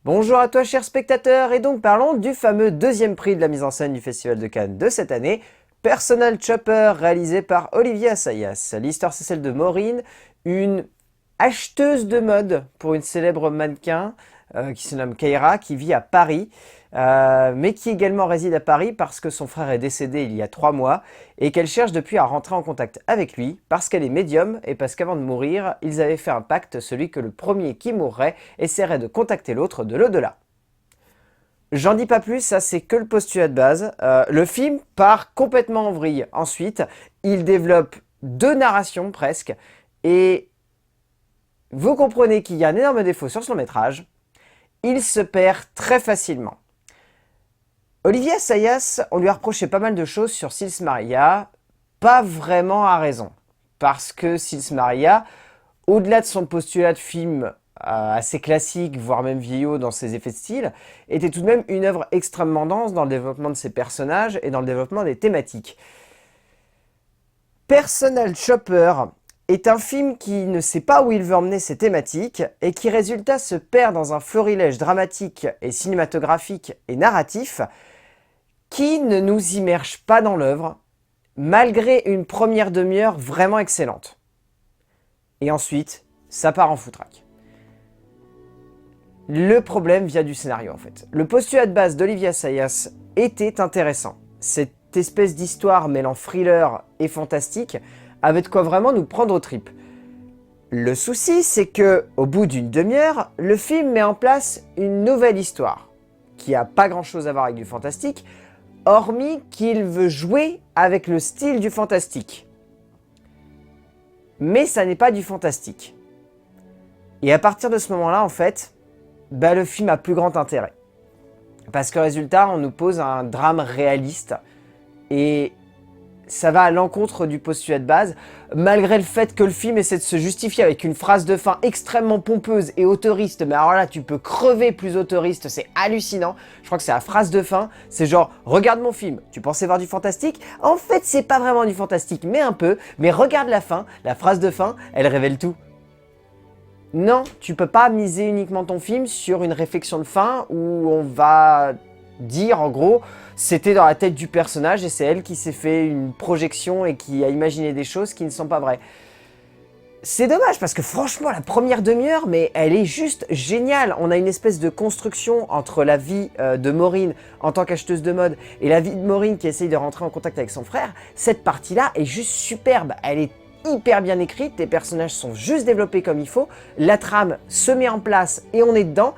Bonjour à toi chers spectateurs, et donc parlons du fameux deuxième prix de la mise en scène du Festival de Cannes de cette année, Personal Chopper, réalisé par Olivier Assayas. L'histoire c'est celle de Maureen, une acheteuse de mode pour une célèbre mannequin qui se nomme Keira, qui vit à Paris, mais qui également réside à Paris parce que son frère est décédé il y a 3 mois et qu'elle cherche depuis à rentrer en contact avec lui parce qu'elle est médium et parce qu'avant de mourir, ils avaient fait un pacte, celui que le premier qui mourrait essaierait de contacter l'autre de l'au-delà. J'en dis pas plus, ça c'est que le postulat de base. Le film part complètement en vrille. Ensuite, il développe 2 narrations presque et vous comprenez qu'il y a un énorme défaut sur ce long métrage. Il se perd très facilement. Olivier Assayas, on lui a reproché pas mal de choses sur Sils Maria, pas vraiment à raison. Parce que Sils Maria, au-delà de son postulat de film assez classique, voire même vieillot dans ses effets de style, était tout de même une œuvre extrêmement dense dans le développement de ses personnages et dans le développement des thématiques. Personal Chopper est un film qui ne sait pas où il veut emmener ses thématiques et qui résultat se perd dans un florilège dramatique et cinématographique et narratif qui ne nous immerge pas dans l'œuvre, malgré une première demi-heure vraiment excellente. Et ensuite, ça part en foutraque. Le problème vient du scénario en fait. Le postulat de base d'Olivier Assayas était intéressant. Cette espèce d'histoire mêlant thriller et fantastique avait de quoi vraiment nous prendre aux tripes. Le souci, c'est que, au bout d'une demi-heure, le film met en place une nouvelle histoire, qui a pas grand chose à voir avec du fantastique, hormis qu'il veut jouer avec le style du fantastique. Mais ça n'est pas du fantastique. Et à partir de ce moment-là, en fait, le film a plus grand intérêt. Parce que résultat, on nous pose un drame réaliste, et ça va à l'encontre du postulat de base, malgré le fait que le film essaie de se justifier avec une phrase de fin extrêmement pompeuse et autoriste, mais alors là tu peux crever plus autoriste, c'est hallucinant. Je crois que c'est la phrase de fin, c'est genre « Regarde mon film, tu pensais voir du fantastique? En fait c'est pas vraiment du fantastique, mais un peu, mais regarde la fin, la phrase de fin, elle révèle tout. » Non, tu peux pas miser uniquement ton film sur une réflexion de fin où on va dire en gros c'était dans la tête du personnage et c'est elle qui s'est fait une projection et qui a imaginé des choses qui ne sont pas vraies. C'est dommage parce que franchement la première demi-heure, mais elle est juste géniale. On a une espèce de construction entre la vie de Maureen en tant qu'acheteuse de mode et la vie de Maureen qui essaye de rentrer en contact avec son frère. Cette partie-là est juste superbe, elle est hyper bien écrite, les personnages sont juste développés comme il faut, la trame se met en place et on est dedans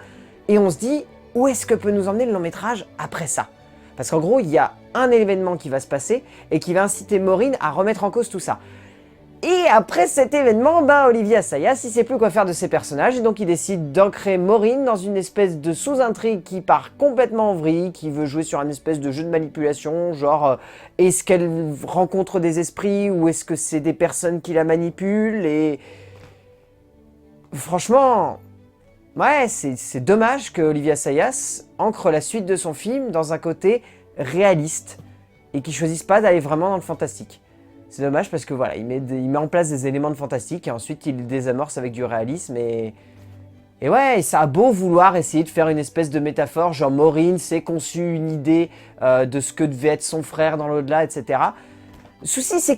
et on se dit où est-ce que peut nous emmener le long métrage après ça? Parce qu'en gros, il y a un événement qui va se passer et qui va inciter Maureen à remettre en cause tout ça. Et après cet événement, Olivier Assayas, il sait plus quoi faire de ses personnages et donc il décide d'ancrer Maureen dans une espèce de sous-intrigue qui part complètement en vrille, qui veut jouer sur un espèce de jeu de manipulation, genre est-ce qu'elle rencontre des esprits ou est-ce que c'est des personnes qui la manipulent et... Franchement... Ouais, c'est dommage que Olivier Assayas ancre la suite de son film dans un côté réaliste et qu'il choisisse pas d'aller vraiment dans le fantastique. C'est dommage parce que voilà, il met en place des éléments de fantastique et ensuite il les désamorce avec du réalisme et ouais, ça a beau vouloir essayer de faire une espèce de métaphore, genre Maureen s'est conçu une idée de ce que devait être son frère dans l'au-delà, etc. Le souci c'est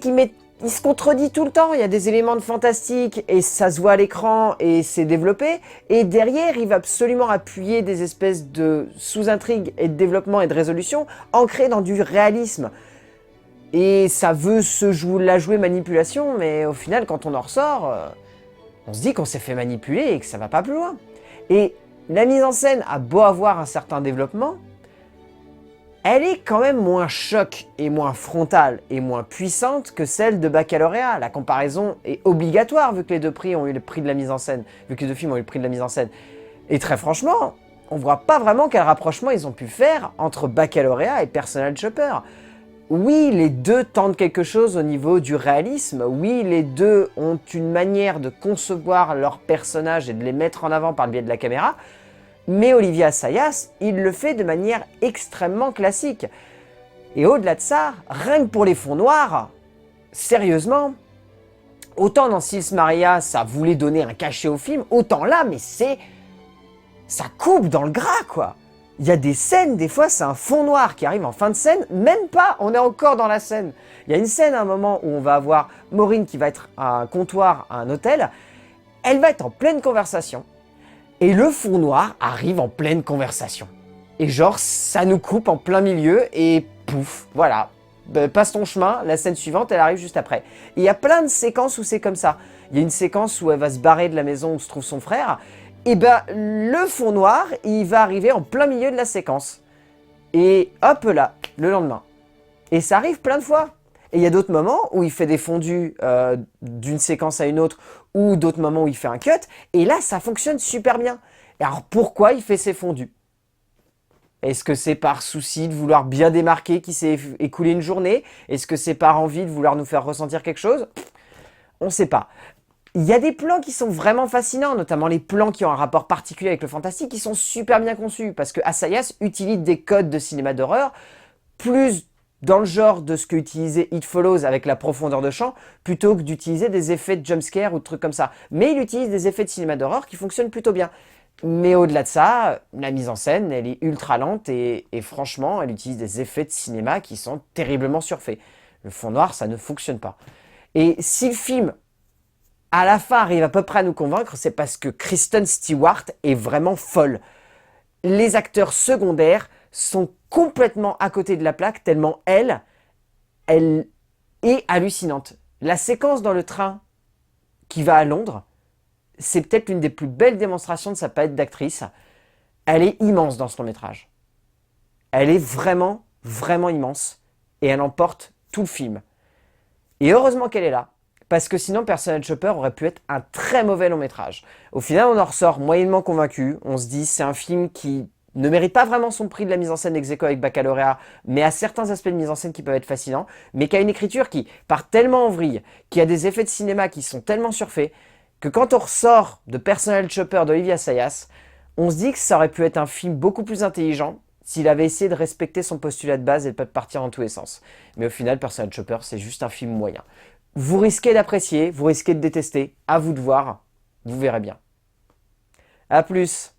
il se contredit tout le temps, il y a des éléments de fantastique et ça se voit à l'écran et c'est développé. Et derrière, il va absolument appuyer des espèces de sous-intrigues et de développement et de résolution ancrées dans du réalisme. Et ça veut la jouer manipulation, mais au final, quand on en ressort, on se dit qu'on s'est fait manipuler et que ça va pas plus loin. Et la mise en scène a beau avoir un certain développement, elle est quand même moins choc et moins frontale et moins puissante que celle de Baccalauréat. La comparaison est obligatoire vu que les deux prix ont eu le prix de la mise en scène, vu que les deux films ont eu le prix de la mise en scène. Et très franchement, on voit pas vraiment quel rapprochement ils ont pu faire entre Baccalauréat et Personal Chopper. Oui, les deux tentent quelque chose au niveau du réalisme, oui, les deux ont une manière de concevoir leurs personnages et de les mettre en avant par le biais de la caméra, mais Olivier Assayas, il le fait de manière extrêmement classique. Et au-delà de ça, rien que pour les fonds noirs, sérieusement, autant dans Sils Maria, ça voulait donner un cachet au film, autant là, mais c'est ça coupe dans le gras, quoi. Il y a des scènes, des fois, c'est un fond noir qui arrive en fin de scène, même pas, on est encore dans la scène. Il y a une scène à un moment où on va avoir Maureen qui va être à un comptoir à un hôtel, elle va être en pleine conversation, et le fond noir arrive en pleine conversation. Et genre, ça nous coupe en plein milieu, et pouf, voilà. Passe ton chemin, la scène suivante, elle arrive juste après. Et il y a plein de séquences où c'est comme ça. Il y a une séquence où elle va se barrer de la maison où se trouve son frère, et ben le fond noir, il va arriver en plein milieu de la séquence. Et hop là, le lendemain. Et ça arrive plein de fois. Et il y a d'autres moments où il fait des fondus d'une séquence à une autre, ou d'autres moments où il fait un cut, et là ça fonctionne super bien. Et alors pourquoi il fait ces fondus? Est-ce que c'est par souci de vouloir bien démarquer qu'il s'est écoulé une journée? Est-ce que c'est par envie de vouloir nous faire ressentir quelque chose? On ne sait pas. Il y a des plans qui sont vraiment fascinants, notamment les plans qui ont un rapport particulier avec le fantastique, qui sont super bien conçus, parce que Assayas utilise des codes de cinéma d'horreur, plus dans le genre de ce que utilisait It Follows avec la profondeur de champ, plutôt que d'utiliser des effets de jumpscare ou de trucs comme ça. Mais il utilise des effets de cinéma d'horreur qui fonctionnent plutôt bien. Mais au-delà de ça, la mise en scène, elle est ultra lente et franchement, elle utilise des effets de cinéma qui sont terriblement surfaits. Le fond noir, ça ne fonctionne pas. Et si le film, à la fin, arrive à peu près à nous convaincre, c'est parce que Kristen Stewart est vraiment folle. Les acteurs secondaires sont complètement à côté de la plaque, tellement elle est hallucinante. La séquence dans le train qui va à Londres, c'est peut-être l'une des plus belles démonstrations de sa palette d'actrice. Elle est immense dans ce long-métrage. Elle est vraiment, vraiment immense. Et elle emporte tout le film. Et heureusement qu'elle est là. Parce que sinon, Personal Chopper aurait pu être un très mauvais long-métrage. Au final, on en ressort moyennement convaincu. On se dit, c'est un film qui ne mérite pas vraiment son prix de la mise en scène ex aequo avec Baccalauréat, mais a certains aspects de mise en scène qui peuvent être fascinants, mais qui a une écriture qui part tellement en vrille, qui a des effets de cinéma qui sont tellement surfaits, que quand on ressort de Personal Chopper d'Olivier Assayas, on se dit que ça aurait pu être un film beaucoup plus intelligent s'il avait essayé de respecter son postulat de base et de pas partir dans tous les sens. Mais au final, Personal Chopper, c'est juste un film moyen. Vous risquez d'apprécier, vous risquez de détester, à vous de voir, vous verrez bien. A plus.